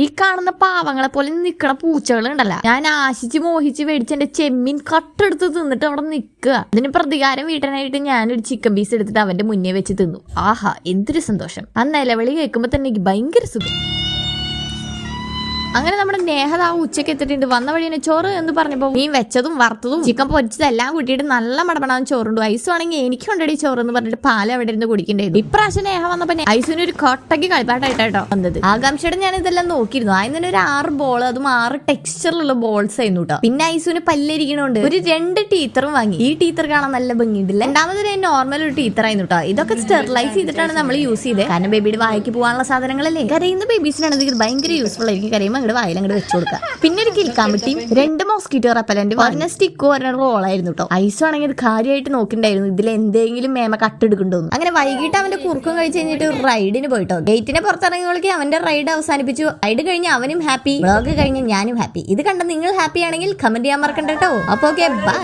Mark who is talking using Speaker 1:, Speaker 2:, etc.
Speaker 1: ഈ കാണുന്ന പാവങ്ങളെ പോലെ നിക്കണ പൂച്ചകൾ ഉണ്ടല്ല, ഞാൻ ആശിച്ച് മോഹിച്ച് മേടിച്ച് എന്റെ ചെമ്മീൻ കട്ടെടുത്ത് തിന്നിട്ട് അവിടെ നിൽക്കുക. അതിന് പ്രതികാരം വീട്ടാനായിട്ട് ഞാനൊരു ചിക്കൻ പീസ് എടുത്തിട്ട് അവന്റെ മുന്നേ വെച്ച് തിന്നു. ആഹാ, എന്തൊരു സന്തോഷം. ആ നിലവിളി കേൾക്കുമ്പോ തന്നെ എനിക്ക് ഭയങ്കര സുഖം. അങ്ങനെ നമ്മുടെ നേഹത ആ ഉച്ചയ്ക്ക് എത്തിയിട്ടുണ്ട്. വന്ന വഴി തന്നെ ചോറ് എന്ന് പറഞ്ഞപ്പോൾ മീൻ വെച്ചതും വറുത്തതും ചിക്കൻ പൊരിച്ചതും എല്ലാം കൂട്ടിയിട്ട് നല്ല മടമടാന്ന് ചോറുണ്ട്. ഐസ് ആണെങ്കിൽ എനിക്ക് കൊണ്ടടി ചോറ് എന്ന് പറഞ്ഞിട്ട് പാല് അവിടെ ഇരുന്ന് കുടിക്കണ്ടായിരുന്നു. ഇപ്രാവശ്യം നേഹ വന്നപ്പോ ഐസിന് ഒരു കൊട്ടയ്ക്ക് കളിപ്പാട്ടായിട്ടോ വന്നത്. ആകാംക്ഷയുടെ ഞാൻ ഇതെല്ലാം നോക്കിയിരുന്നു. അതിന് തന്നെ ഒരു 6 ബോൾ, അതും 6 ടെക്സ്ചറിലുള്ള ബോൾസ് ആയിരുന്നു കേട്ടോ. പിന്നെ ഐസുവിന് പല്ലിരിക്കണോണ്ട് ഒരു 2 ടീത്തറും വാങ്ങി. ഈ ടീത്തർ കാണാൻ നല്ല ഭംഗിയുണ്ടല്ലേ. രണ്ടാമതൊരു നോർമൽ ഒരു ടീത്തർ ആയിരുന്നു കേട്ടോ. ഇതൊക്കെ സ്റ്റെറിലൈസ് ചെയ്തിട്ടാണ് നമ്മൾ യൂസ് ചെയ്തത്. കാരണം ബേബിയുടെ വായിക്ക് പോകാനുള്ള സാധനങ്ങളല്ലേ. കരയുന്ന ബേബീസിനാണെങ്കിൽ ഇത് ഭയങ്കര യൂസ്ഫുൾ ആയിരിക്കും. കരയുമ്പോൾ അങ്ങോട്ട് വായിലങ്ങോട്ട് വെച്ചു കൊടുക്കുക. പിന്നെ ഒരു കിൽക്കാമ്പട്ടിയും 2 മോസ്കിറ്റോ റെപ്പലന്റ്, 1 സ്റ്റിക്കോ 1 റോളായിരുന്നു കേട്ടോ. ഐസ് ആണെങ്കിൽ ഇത് കാര്യമായിട്ട് നോക്കിണ്ടായിരുന്നു ഇതിൽ എന്തെങ്കിലും മേമ കട്ടെടുക്കണ്ടോന്ന്. അങ്ങനെ വൈകിട്ട് അവന്റെ കുറുക്കം കഴിച്ച് കഴിഞ്ഞിട്ട് റൈഡിന് പോയിട്ടോ. ഗേറ്റിനെ പുറത്തിറങ്ങിയവൾക്ക് അവന്റെ റൈഡ് അവസാനിപ്പിച്ചു. റൈഡ് കഴിഞ്ഞ് അവനും ഹാപ്പി, വ്ളോഗ് കഴിഞ്ഞ് ഞാനും ഹാപ്പി. ഇത് കണ്ട നിങ്ങൾ ഹാപ്പി ആണെങ്കിൽ കമന്റ് ചെയ്യാൻ മറക്കണ്ട കേട്ടോ. അപ്പൊ ഓക്കെ, ബൈ.